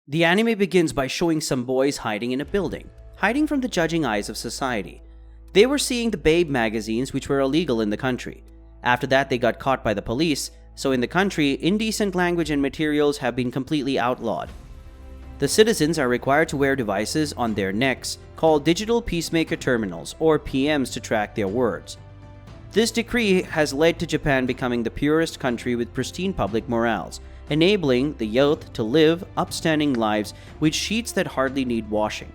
The anime begins by showing some boys hiding in a building, hiding from the judging eyes of society. They were seeing the babe magazines, which were illegal in the country. After that, they got caught by the police, so in the country, indecent language and materials have been completely outlawed. The citizens are required to wear devices on their necks called digital peacemaker terminals, or PMs, to track their words. This decree has led to Japan becoming the purest country with pristine public morals, enabling the youth to live upstanding lives with sheets that hardly need washing.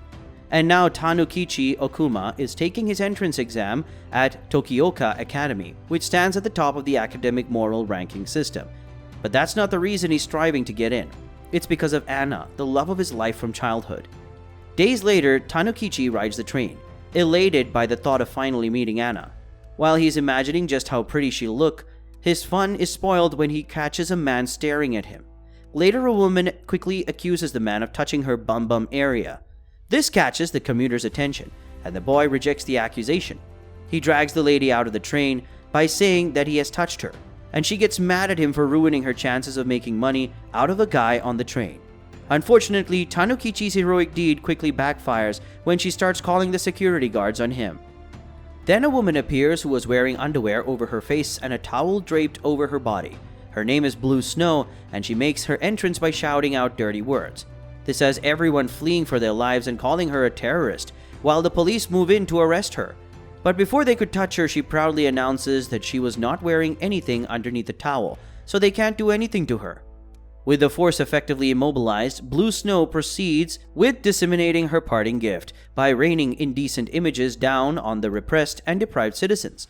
And now Tanukichi Okuma is taking his entrance exam at Tokioka Academy, which stands at the top of the academic moral ranking system. But that's not the reason he's striving to get in. It's because of Anna, the love of his life from childhood. Days later, Tanukichi rides the train, elated by the thought of finally meeting Anna. While he's imagining just how pretty she'll look, his fun is spoiled when he catches a man staring at him. Later, a woman quickly accuses the man of touching her bum area. This catches the commuter's attention, and the boy rejects the accusation. He drags the lady out of the train by saying that he has touched her, and she gets mad at him for ruining her chances of making money out of a guy on the train. Unfortunately, Tanukichi's heroic deed quickly backfires when she starts calling the security guards on him. Then a woman appears who was wearing underwear over her face and a towel draped over her body. Her name is Blue Snow, and she makes her entrance by shouting out dirty words. This has everyone fleeing for their lives and calling her a terrorist, while the police move in to arrest her. But before they could touch her, she proudly announces that she was not wearing anything underneath the towel, so they can't do anything to her. With the force effectively immobilized, Blue Snow proceeds with disseminating her parting gift by raining indecent images down on the repressed and deprived citizens.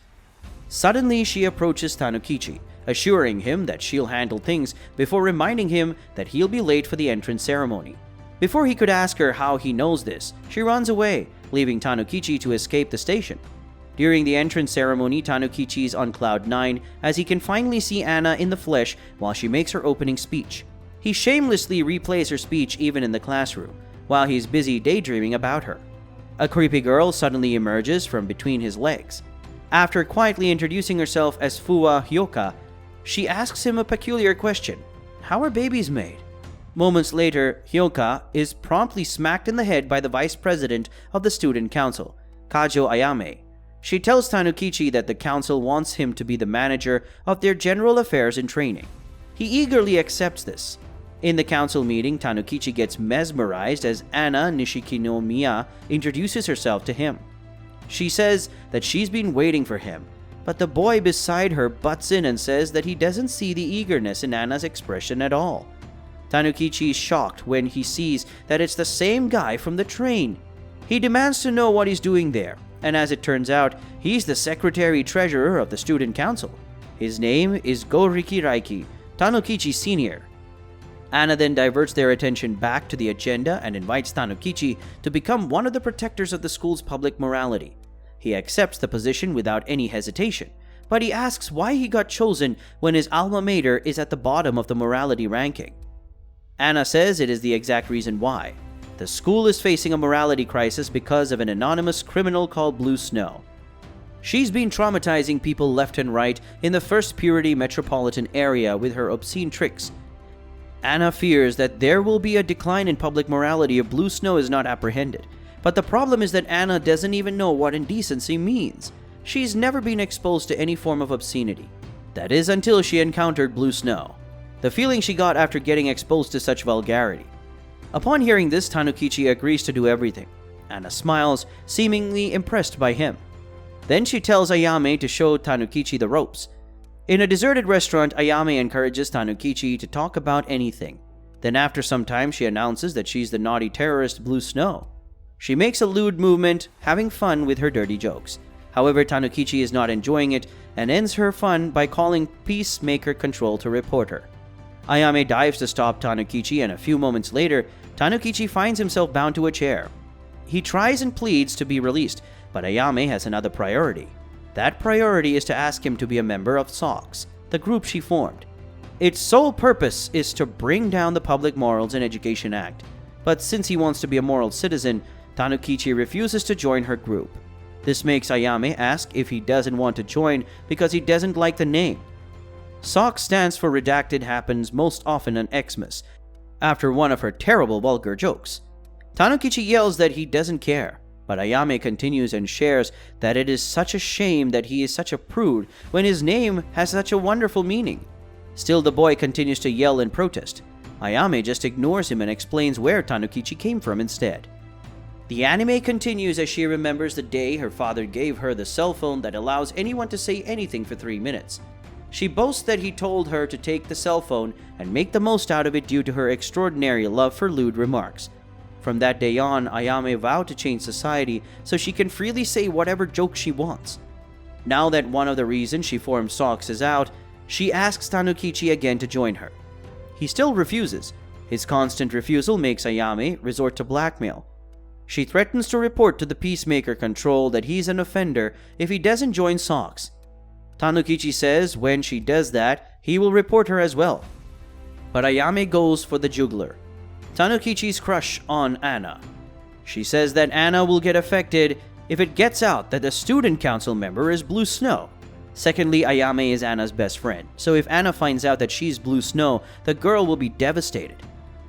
Suddenly, she approaches Tanukichi, assuring him that she'll handle things before reminding him that he'll be late for the entrance ceremony. Before he could ask her how he knows this, she runs away, leaving Tanukichi to escape the station. During the entrance ceremony, Tanukichi is on cloud 9 as he can finally see Anna in the flesh while she makes her opening speech. He shamelessly replays her speech even in the classroom, while he's busy daydreaming about her. A creepy girl suddenly emerges from between his legs. After quietly introducing herself as Fuwa Hyoka, she asks him a peculiar question: how are babies made? Moments later, Hyoka is promptly smacked in the head by the vice president of the student council, Kajou Ayame. She tells Tanukichi that the council wants him to be the manager of their general affairs and training. He eagerly accepts this. In the council meeting, Tanukichi gets mesmerized as Anna Nishikinomiya introduces herself to him. She says that she's been waiting for him, but the boy beside her butts in and says that he doesn't see the eagerness in Anna's expression at all. Tanukichi is shocked when he sees that it's the same guy from the train. He demands to know what he's doing there, and as it turns out, he's the secretary-treasurer of the student council. His name is Goriki Raiki, Tanukichi Sr. Anna then diverts their attention back to the agenda and invites Tanukichi to become one of the protectors of the school's public morality. He accepts the position without any hesitation, but he asks why he got chosen when his alma mater is at the bottom of the morality ranking. Anna says it is the exact reason why. The school is facing a morality crisis because of an anonymous criminal called Blue Snow. She's been traumatizing people left and right in the First Purity metropolitan area with her obscene tricks. Anna fears that there will be a decline in public morality if Blue Snow is not apprehended. But the problem is that Anna doesn't even know what indecency means. She's never been exposed to any form of obscenity. That is until she encountered Blue Snow. The feeling she got after getting exposed to such vulgarity. Upon hearing this, Tanukichi agrees to do everything. Anna smiles, seemingly impressed by him. Then she tells Ayame to show Tanukichi the ropes. In a deserted restaurant, Ayame encourages Tanukichi to talk about anything. Then after some time, she announces that she's the naughty terrorist Blue Snow. She makes a lewd movement, having fun with her dirty jokes. However, Tanukichi is not enjoying it and ends her fun by calling Peacemaker Control to report her. Ayame dives to stop Tanukichi, and a few moments later, Tanukichi finds himself bound to a chair. He tries and pleads to be released, but Ayame has another priority. That priority is to ask him to be a member of SOX, the group she formed. Its sole purpose is to bring down the Public Morals and Education Act, but since he wants to be a moral citizen, Tanukichi refuses to join her group. This makes Ayame ask if he doesn't want to join because he doesn't like the name. SOX stands for Redacted happens most often on Xmas, after one of her terrible vulgar jokes. Tanukichi yells that he doesn't care, but Ayame continues and shares that it is such a shame that he is such a prude when his name has such a wonderful meaning. Still, the boy continues to yell in protest. Ayame just ignores him and explains where Tanukichi came from instead. The anime continues as she remembers the day her father gave her the cell phone that allows anyone to say anything for 3 minutes. She boasts that he told her to take the cell phone and make the most out of it due to her extraordinary love for lewd remarks. From that day on, Ayame vowed to change society so she can freely say whatever joke she wants. Now that one of the reasons she formed SOX is out, she asks Tanukichi again to join her. He still refuses. His constant refusal makes Ayame resort to blackmail. She threatens to report to the Peacemaker Control that he's an offender if he doesn't join SOX. Tanukichi says when she does that, he will report her as well. But Ayame goes for the jugular. Tanukichi's crush on Anna. She says that Anna will get affected if it gets out that the student council member is Blue Snow. Secondly, Ayame is Anna's best friend, so if Anna finds out that she's Blue Snow, the girl will be devastated.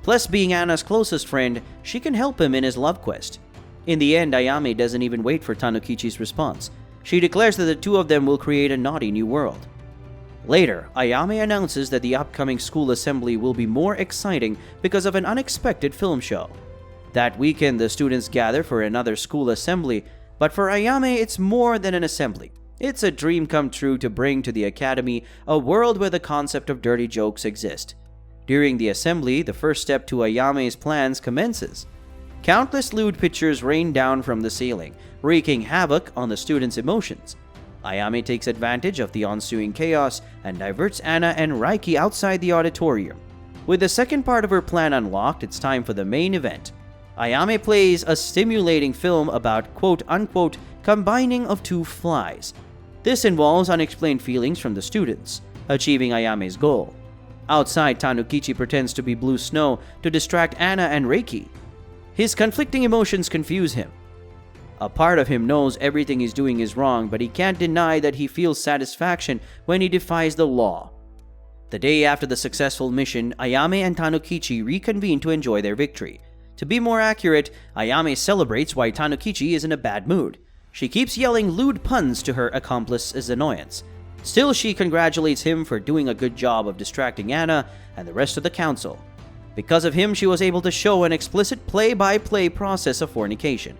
Plus, being Anna's closest friend, she can help him in his love quest. In the end, Ayame doesn't even wait for Tanukichi's response. She declares that the two of them will create a naughty new world. Later, Ayame announces that the upcoming school assembly will be more exciting because of an unexpected film show. That weekend, the students gather for another school assembly, but for Ayame, it's more than an assembly. It's a dream come true to bring to the academy a world where the concept of dirty jokes exist. During the assembly, the first step to Ayame's plans commences. Countless lewd pictures rain down from the ceiling, wreaking havoc on the students' emotions. Ayame takes advantage of the ensuing chaos and diverts Anna and Raiki outside the auditorium. With the second part of her plan unlocked, it's time for the main event. Ayame plays a stimulating film about quote-unquote combining of two flies. This involves unexplained feelings from the students, achieving Ayame's goal. Outside, Tanukichi pretends to be Blue Snow to distract Anna and Reiki. His conflicting emotions confuse him. A part of him knows everything he's doing is wrong, but he can't deny that he feels satisfaction when he defies the law. The day after the successful mission, Ayame and Tanukichi reconvene to enjoy their victory. To be more accurate, Ayame celebrates why Tanukichi is in a bad mood. She keeps yelling lewd puns to her accomplice's annoyance. Still, she congratulates him for doing a good job of distracting Anna and the rest of the council. Because of him, she was able to show an explicit play-by-play process of fornication.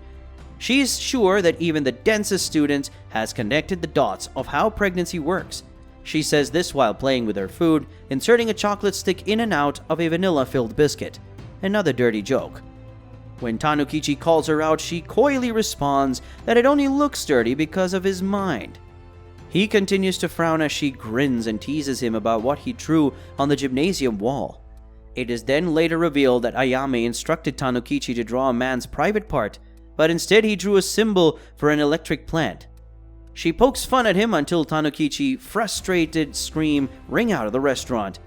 She's sure that even the densest student has connected the dots of how pregnancy works. She says this while playing with her food, inserting a chocolate stick in and out of a vanilla-filled biscuit. Another dirty joke. When Tanukichi calls her out, she coyly responds that it only looks dirty because of his mind. He continues to frown as she grins and teases him about what he drew on the gymnasium wall. It is then later revealed that Ayame instructed Tanukichi to draw a man's private part, but instead he drew a symbol for an electric plant. She pokes fun at him until Tanukichi, frustrated, scream ring out of the restaurant.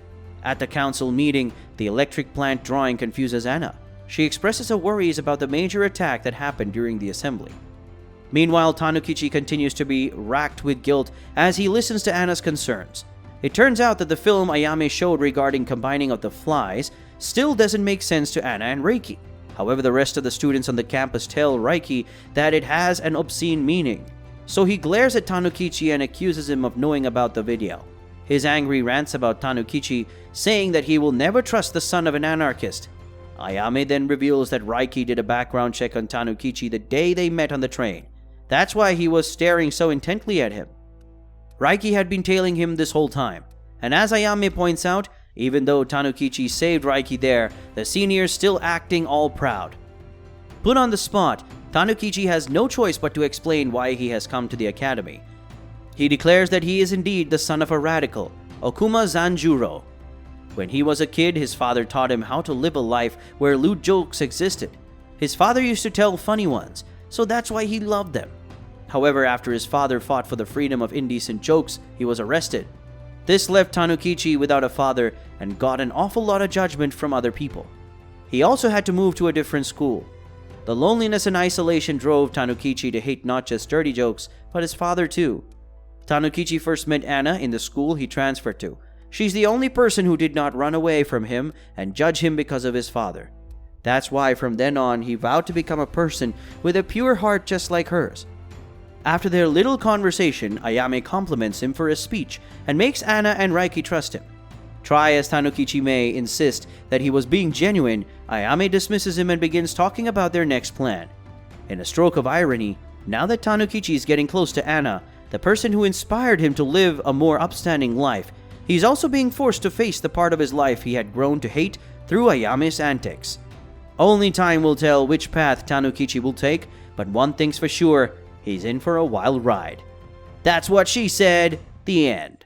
At the council meeting, the electric plant drawing confuses Anna. She expresses her worries about the major attack that happened during the assembly. Meanwhile, Tanukichi continues to be racked with guilt as he listens to Anna's concerns. It turns out that the film Ayame showed regarding combining of the flies still doesn't make sense to Anna and Reiki. However, the rest of the students on the campus tell Reiki that it has an obscene meaning. So he glares at Tanukichi and accuses him of knowing about the video. His angry rants about Tanukichi, saying that he will never trust the son of an anarchist. Ayame then reveals that Reiki did a background check on Tanukichi the day they met on the train. That's why he was staring so intently at him. Reiki had been tailing him this whole time, and as Ayame points out, even though Tanukichi saved Reiki there, the senior's still acting all proud. Put on the spot, Tanukichi has no choice but to explain why he has come to the academy. He declares that he is indeed the son of a radical, Okuma Zanjuro. When he was a kid, his father taught him how to live a life where lewd jokes existed. His father used to tell funny ones, so that's why he loved them. However, after his father fought for the freedom of indecent jokes, he was arrested. This left Tanukichi without a father and got an awful lot of judgment from other people. He also had to move to a different school. The loneliness and isolation drove Tanukichi to hate not just dirty jokes, but his father too. Tanukichi first met Anna in the school he transferred to. She's the only person who did not run away from him and judge him because of his father. That's why from then on he vowed to become a person with a pure heart just like hers. After their little conversation, Ayame compliments him for his speech and makes Anna and Raiki trust him. Try as Tanukichi may insist that he was being genuine, Ayame dismisses him and begins talking about their next plan. In a stroke of irony, now that Tanukichi is getting close to Anna, the person who inspired him to live a more upstanding life, he's also being forced to face the part of his life he had grown to hate through Ayame's antics. Only time will tell which path Tanukichi will take, but one thing's for sure, he's in for a wild ride. That's what she said. The end.